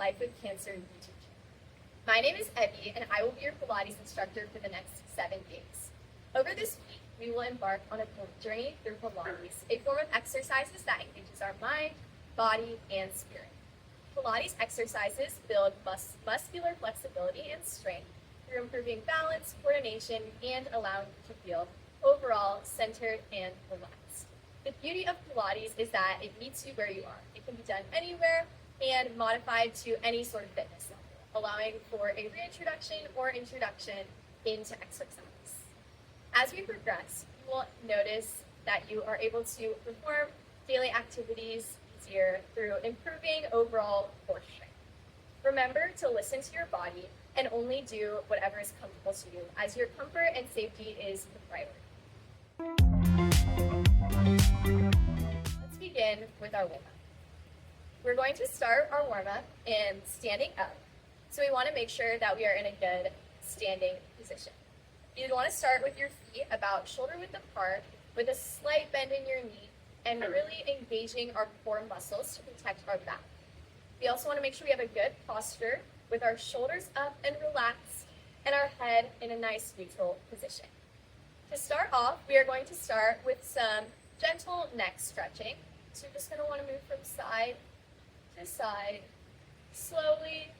Life with Cancer YouTube channel. My name is Evie, and I will be your Pilates instructor for the next 7 days. Over this week, we will embark on a journey through Pilates, a form of exercises that engages our mind, body, and spirit. Pilates exercises build muscular flexibility and strength through improving balance, coordination, and allowing you to feel overall centered and relaxed. The beauty of Pilates is that it meets you where you are. It can be done anywhere and modified to any sort of fitness level, allowing for a reintroduction or introduction into exercise. As we progress, you will notice that you are able to perform daily activities easier through improving overall core strength. Remember to listen to your body and only do whatever is comfortable to you, as your comfort and safety is the priority. Let's begin with our warm-up. We're going to start our warm-up in standing up, so we want to make sure that we are in a good standing position. You'd want to start with your feet about shoulder width apart, with a slight bend in your knee, and really engaging our core muscles to protect our back. We also want to make sure we have a good posture with our shoulders up and relaxed and our head in a nice neutral position. To start off, we are going to start with some gentle neck stretching. So you're just going to want to move from side to side, slowly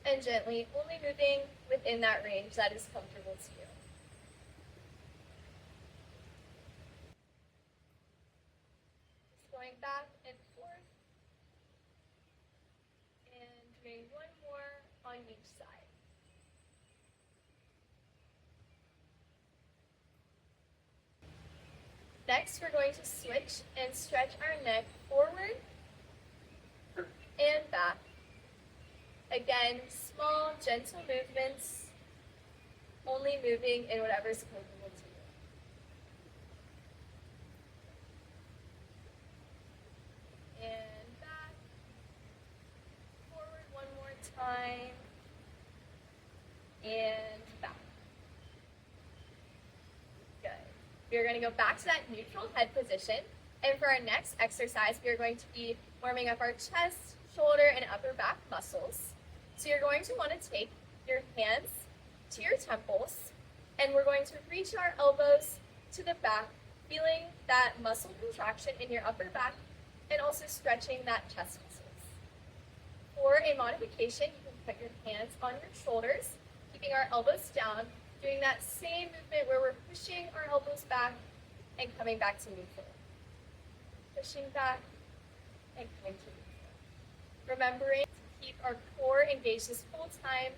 and gently, only moving within that range that is comfortable to you. Just going back and forth, and doing one more on each side. Next, we're going to switch and stretch our neck forward and back. Again, small, gentle movements, only moving in whatever's comfortable to you. And back, forward one more time, and back. Good. We are going to go back to that neutral head position. And for our next exercise, we are going to be warming up our chest, shoulder, and upper back muscles. So you're going to want to take your hands to your temples, and we're going to reach our elbows to the back, feeling that muscle contraction in your upper back and also stretching that chest muscles. For a modification, you can put your hands on your shoulders, keeping our elbows down, doing that same movement where we're pushing our elbows back and coming back to neutral. Pushing back and coming to neutral. Remembering to keep our core engaged this whole time,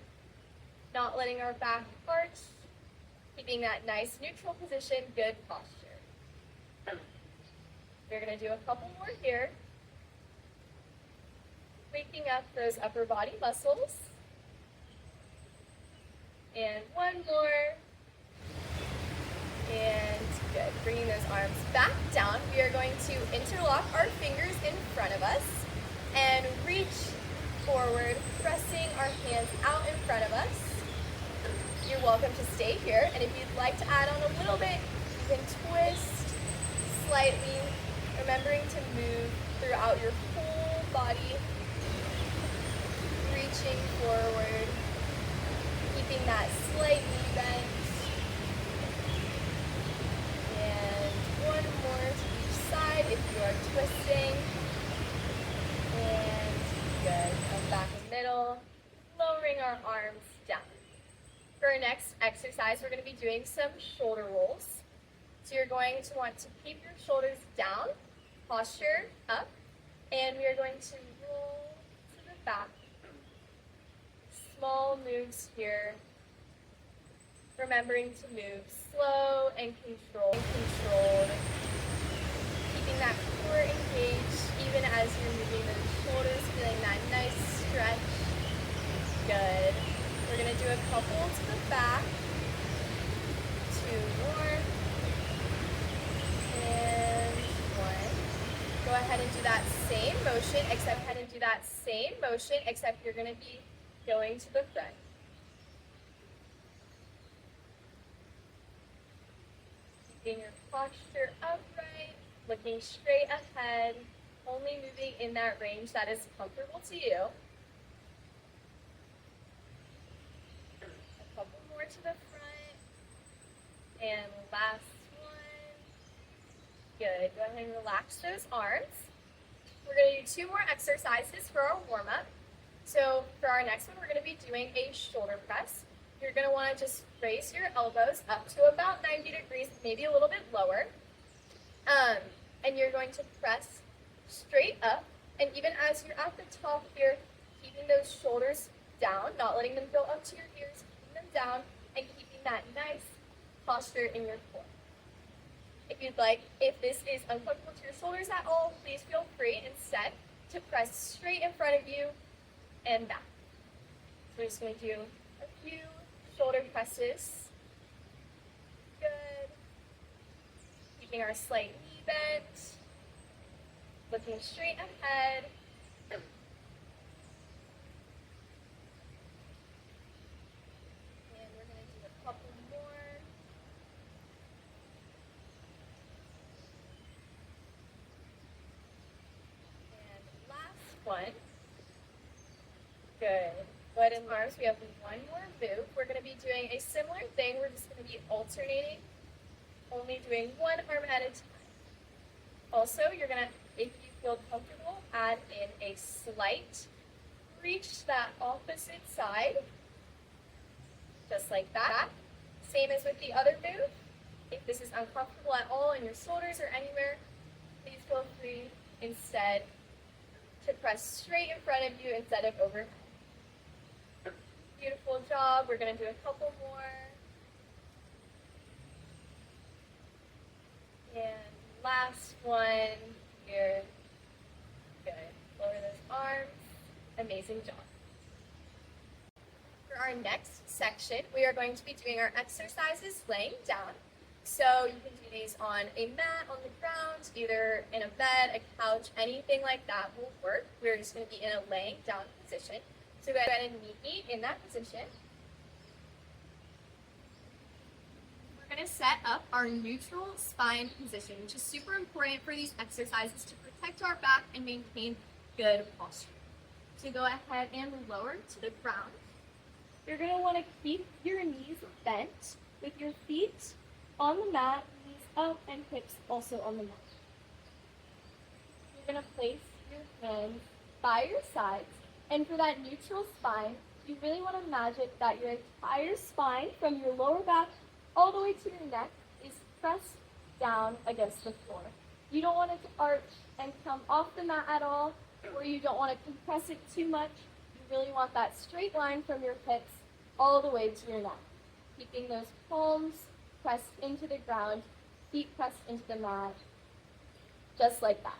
not letting our back arch, keeping that nice neutral position, good posture. We're going to do a couple more here. Waking up those upper body muscles. And one more. And good. Bringing those arms back down. We are going to interlock our fingers in front of us and reach forward, pressing our hands out in front of us. You're welcome to stay here, and if you'd like to add on a little bit, you can twist slightly, remembering to move throughout your whole body, reaching forward, keeping that slight knee bend, and one more to each side if you are twisting, and good. Come back in the middle, lowering our arms down. For our next exercise, we're going to be doing some shoulder rolls. So you're going to want to keep your shoulders down, posture up, and we are going to roll to the back. Small moves here, remembering to move slow and controlled, keeping that core engaged even as you're moving those shoulders, feeling that nice stretch. Good. We're going to do a couple to the back, 2 more, and 1. Go ahead and do that same motion, except you're going to be going to the front. Keeping your posture upright, looking straight ahead, only moving in that range that is comfortable to you. to the front. And last one. Good. Go ahead and relax those arms. We're going to do 2 more exercises for our warm-up. So for our next one, we're going to be doing a shoulder press. You're going to want to just raise your elbows up to about 90 degrees, maybe a little bit lower. And you're going to press straight up. And even as you're at the top here, keeping those shoulders down, not letting them go up to your ears, keeping them down, and keeping that nice posture in your core. If you'd like, if this is uncomfortable to your shoulders at all, please feel free instead to press straight in front of you and back. So we're just going to do a few shoulder presses. Good. Keeping our slight knee bent. Looking straight ahead. And we're going to do a couple more. And last one. Good. Go ahead and arms. We have one more move. We're going to be doing a similar thing. We're just going to be alternating, only doing one arm at a time. Also, you're going to, if you feel comfortable, add in a slight reach to that opposite side, just like that. Same as with the other move. If this is uncomfortable at all in your shoulders or anywhere, please feel free instead to press straight in front of you instead of overhead. Beautiful job. We're going to do a couple more. And last one here. Good. Lower those arms. Amazing job. For our next section, we are going to be doing our exercises laying down. So you can do these on a mat, on the ground, either in a bed, a couch, anything like that will work. We're just going to be in a laying down position. So go ahead and meet me in that position. We're going to set up our neutral spine position, which is super important for these exercises to protect our back and maintain good posture. So go ahead and lower to the ground. You're going to want to keep your knees bent with your feet on the mat, knees up, and hips also on the mat. You're going to place your hands by your sides, and for that neutral spine, you really want to imagine that your entire spine, from your lower back all the way to your neck, is pressed down against the floor. You don't want it to arch and come off the mat at all, or you don't want to compress it too much. You really want that straight line from your hips all the way to your neck. Keeping those palms pressed into the ground, feet pressed into the mat, just like that.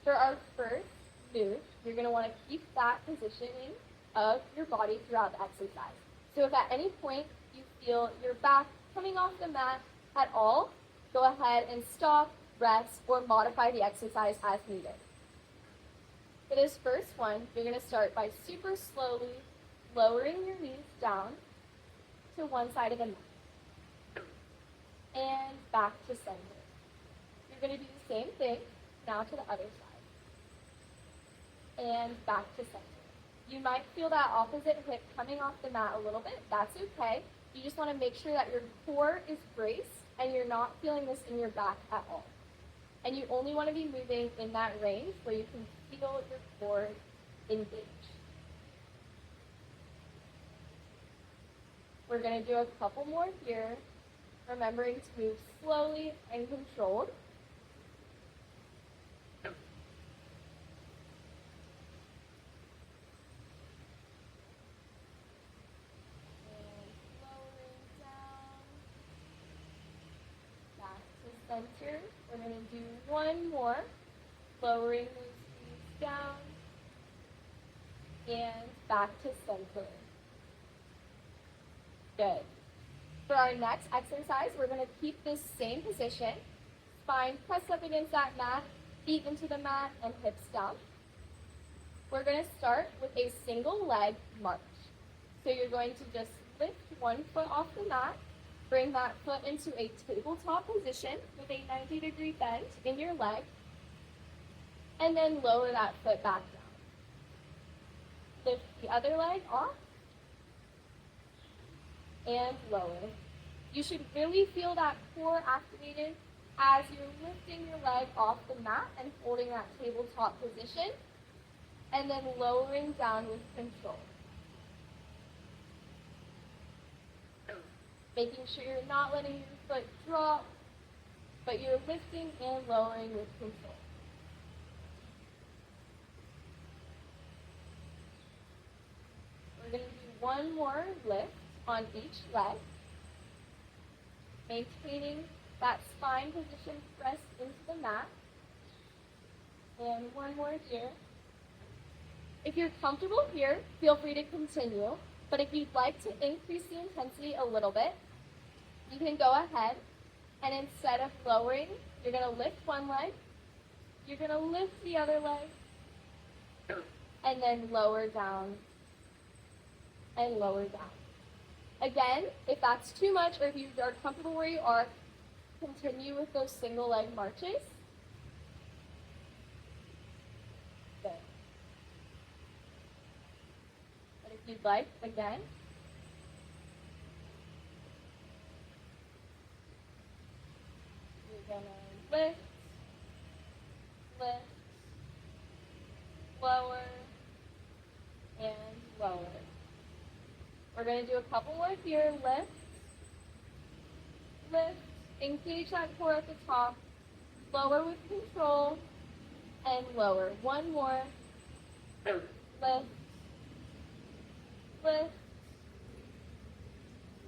For our first move, you're going to want to keep that positioning of your body throughout the exercise. So if at any point you feel your back coming off the mat at all, go ahead and stop, rest, or modify the exercise as needed. For this first one, you're going to start by super slowly lowering your knees down to one side of the mat and back to center. You're going to do the same thing now to the other side and back to center. You might feel that opposite hip coming off the mat a little bit. That's okay. You just want to make sure that your core is braced and you're not feeling this in your back at all. And you only want to be moving in that range where you can feel your core engage. We're going to do a couple more here, remembering to move slowly and controlled. And lowering down, back to center. We're going to do one more, lowering those knees down, and back to center. Good. For our next exercise, we're going to keep this same position. Spine pressed up against that mat, feet into the mat, and hips down. We're going to start with a single leg march. So you're going to just lift one foot off the mat, bring that foot into a tabletop position with a 90-degree bend in your leg, and then lower that foot back down. Lift the other leg off, and lower. You should really feel that core activated as you're lifting your leg off the mat and holding that tabletop position, and then lowering down with control. Making sure you're not letting your foot drop, but you're lifting and lowering with control. We're going to do one more lift on each leg, maintaining that spine position pressed into the mat. And one more here. If you're comfortable here, feel free to continue. But if you'd like to increase the intensity a little bit, you can go ahead and instead of lowering, you're going to lift one leg, you're going to lift the other leg, and then lower down and lower down. Again, if that's too much or if you are comfortable where you are, continue with those single leg marches. Good. But if you'd like, again, you're going to lift, lift, lower, and lower. We're going to do a couple more here. Lift, lift, engage that core at the top, lower with control, and lower. One more. Lift, lift,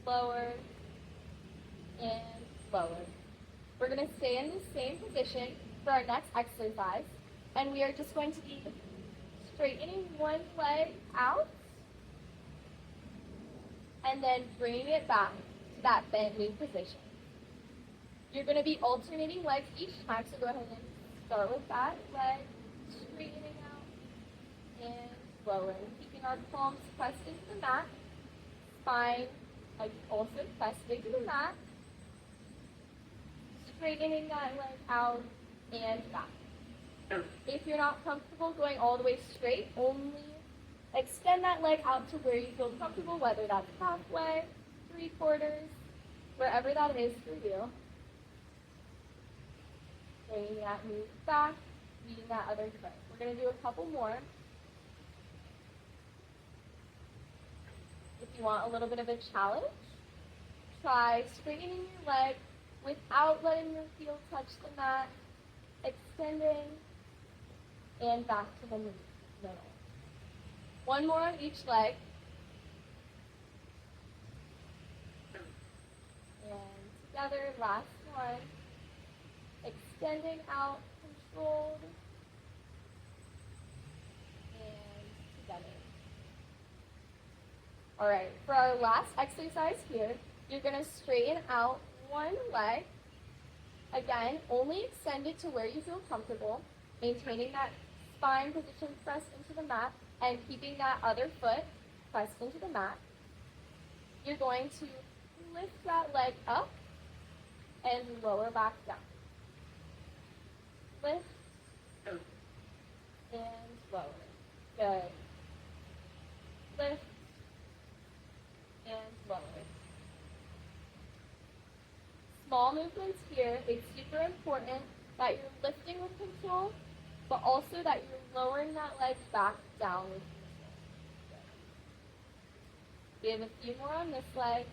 lower, and lower. We're going to stay in the same position for our next exercise, and we are just going to be straightening one leg out, and then bringing it back to that bent knee position. You're going to be alternating legs each time, so go ahead and start with that leg, straightening out, and lowering. Keeping our palms pressed into the mat, spine also pressed into the mat, straightening that leg out and back. If you're not comfortable going all the way straight, only extend that leg out to where you feel comfortable, whether that's halfway, 3/4, wherever that is for you. Bringing that knee back, meeting that other foot. We're going to do a couple more. If you want a little bit of a challenge, try straightening your leg without letting your heel touch the mat, extending, and back to the middle. One more on each leg. And together, last one. Extending out, controlled, and together. All right, for our last exercise here, you're going to straighten out one leg. Again, only extend it to where you feel comfortable, maintaining that spine position pressed into the mat and keeping that other foot pressed into the mat. You're going to lift that leg up and lower back down. Lift and lower. Good. Lift and lower. Small movements here. It's super important that you're lifting with control, but also that you're lowering that leg back down with control. Good. We have a few more on this leg.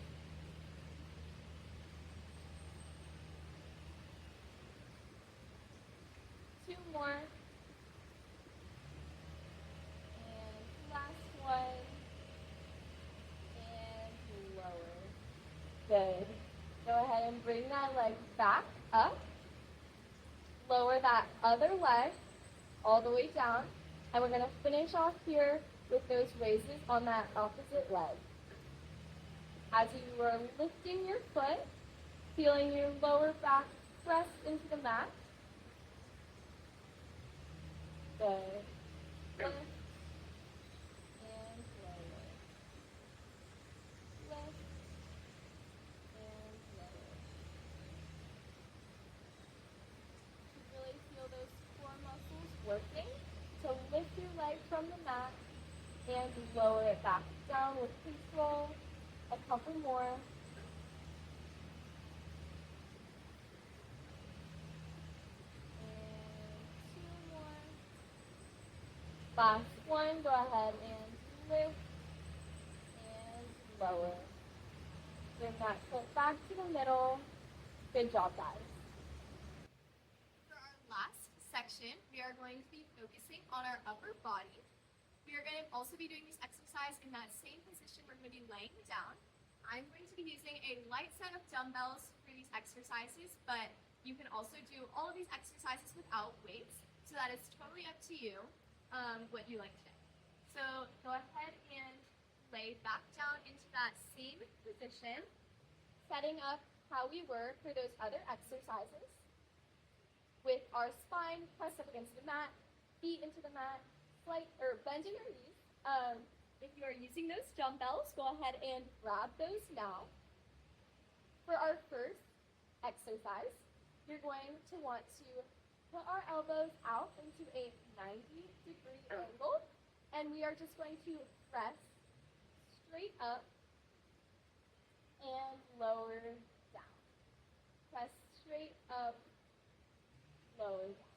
Two more. And last one. And lower. Good. Go ahead and bring that leg back up. Lower that other leg all the way down. And we're going to finish off here with those raises on that opposite leg. As you are lifting your foot, feeling your lower back pressed into the mat. Good. Lift and lower. Lift and lower. You really feel those core muscles working to lift your leg from the mat and lower it back down with control A couple more. And two more. Last one, go ahead and lift and lower. Bring that foot back to the middle. Good job, guys. For our last section, we are going to be focusing on our upper body. We are going to also be doing this exercise in that same position. We're going to be laying down. I'm going to be using a light set of dumbbells for these exercises, but you can also do all of these exercises without weights, so that is totally up to you what you like today. So go ahead and lay back down into that same position, setting up how we were for those other exercises, with our spine pressed up against the mat, feet into the mat, bending your knees. If you are using those dumbbells, go ahead and grab those now. For our first exercise, you're going to want to put our elbows out into a 90-degree angle, and we are just going to press straight up and lower down. Press straight up, lower down.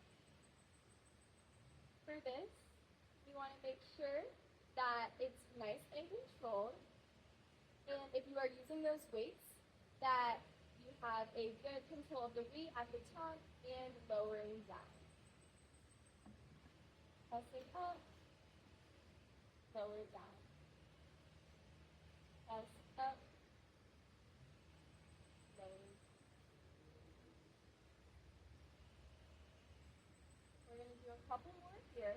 For this, you want to make sure that it's nice and controlled. And if you are using those weights, that you have a good control of the weight at the top and lowering down. Pressing up, lower down. Press up, lower down. We're going to do a couple more here.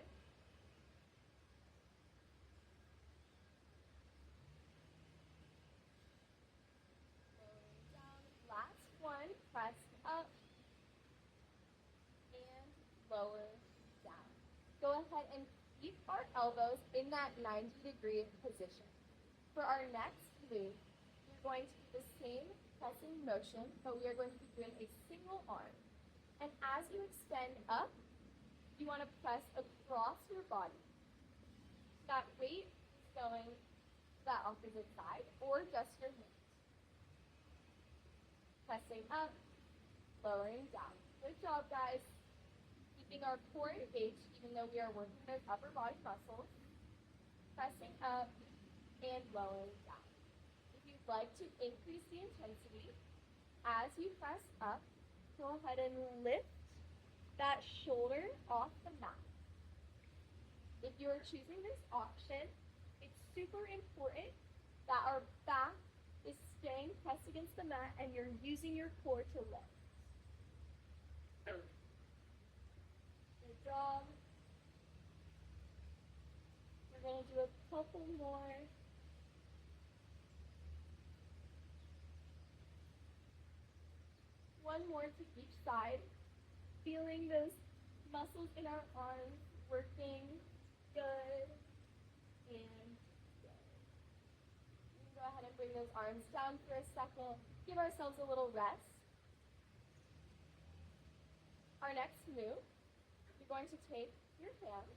Last one, press up and lower down. Go ahead and keep our elbows in that 90-degree position. For our next move, you're going to do the same pressing motion, but we are going to be doing a single arm. And as you extend up, you want to press across your body. That weight is going to that opposite side or just your hands. Pressing up, lowering down. Good job, guys. Keeping our core engaged even though we are working those upper body muscles. Pressing up and lowering down. If you'd like to increase the intensity, as you press up, go ahead and lift that shoulder off the mat. If you are choosing this option, it's super important that our back is staying pressed against the mat and you're using your core to lift. Good job. We're going to do a couple more. One more to each side. Feeling those muscles in our arms working good and good. We can go ahead and bring those arms down for a second. Give ourselves a little rest. Our next move, you're going to take your hands.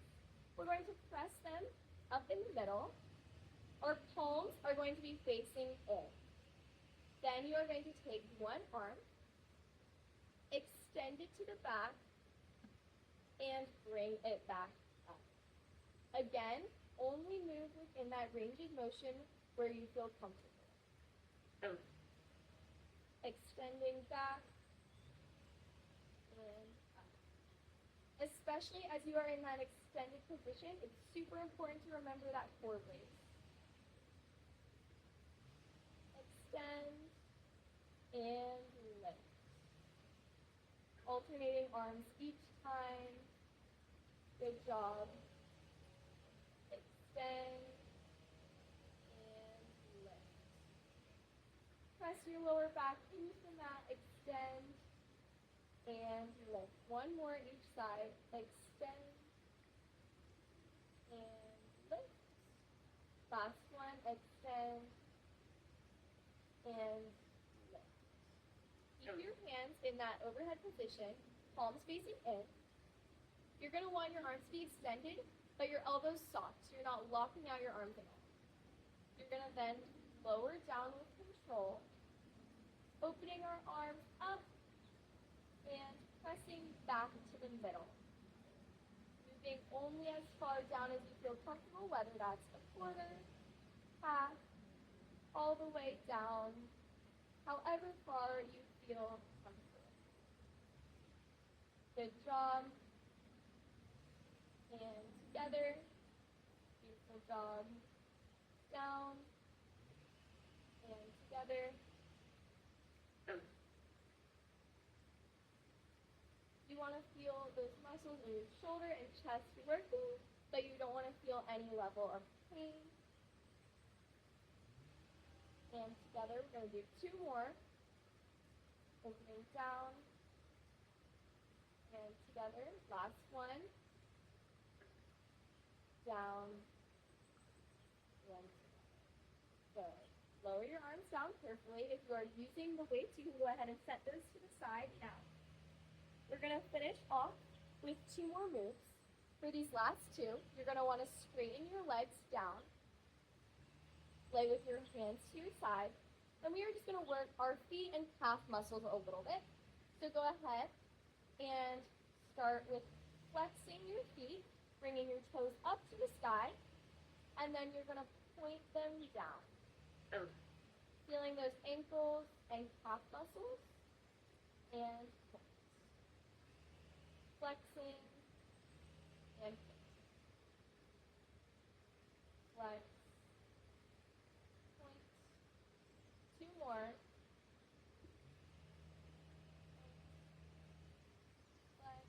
We're going to press them up in the middle. Our palms are going to be facing in. Then you are going to take one arm, extend it to the back, and bring it back up. Again, only move within that range of motion where you feel comfortable. Extending back and up. Especially as you are in that extended position, it's super important to remember that core brace. Extend and lift. Alternating arms each time. Good job. Extend and lift. Press your lower back into the mat. Extend and lift. One more each side. Extend and lift. Last one. Extend and lift. Keep your hands in that overhead position, palms facing in. You're going to want your arms to be extended, but your elbows soft, so you're not locking out your arms at all. You're going to then lower down with control, opening our arms up and pressing back to the middle. Moving only as far down as you feel comfortable, whether that's a quarter, half, all the way down, however far you feel comfortable. Good job. And together. Beautiful job. Down. And together. You want to feel those muscles in your shoulder and chest working, but you don't want to feel any level of pain. And together, we're going to do 2 more. Opening down. And together, last one. Down. And good. Lower your arms down carefully. If you are using the weights, you can go ahead and set those to the side now. We're going to finish off with 2 more moves. For these last 2, you're going to want to straighten your legs down. Lay with your hands to your side. And we are just going to work our feet and calf muscles a little bit. So go ahead and start with flexing your feet, bringing your toes up to the sky, and then you're going to point them down. Feeling those ankles and calf muscles, and point. Flexing and point. Flex, point. 2 more. Flex,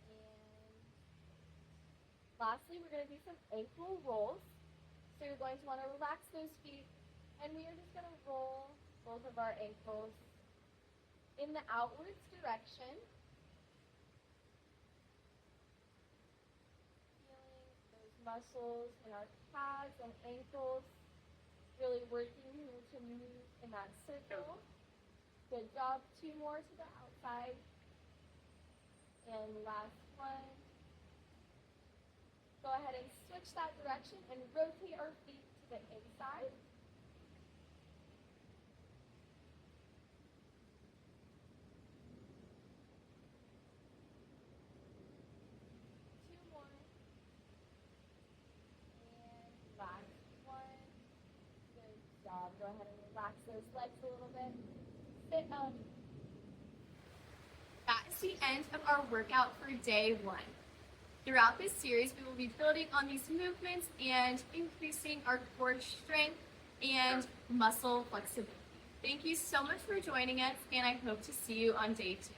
and lastly, we're going to do some ankle rolls. So you're going to want to relax those feet, and we are just going to roll both of our ankles in the outwards direction. Feeling those muscles in our calves and ankles, really working here to move in that circle. Good job. 2 more to the outside. And last one. Go ahead and switch that direction and rotate our feet to the inside. Two more. And last one. Good job. Go ahead and relax those legs a little bit. Sit up. That is the end of our workout for day 1. Throughout this series, we will be building on these movements and increasing our core strength and muscle flexibility. Thank you so much for joining us, and I hope to see you on day 2.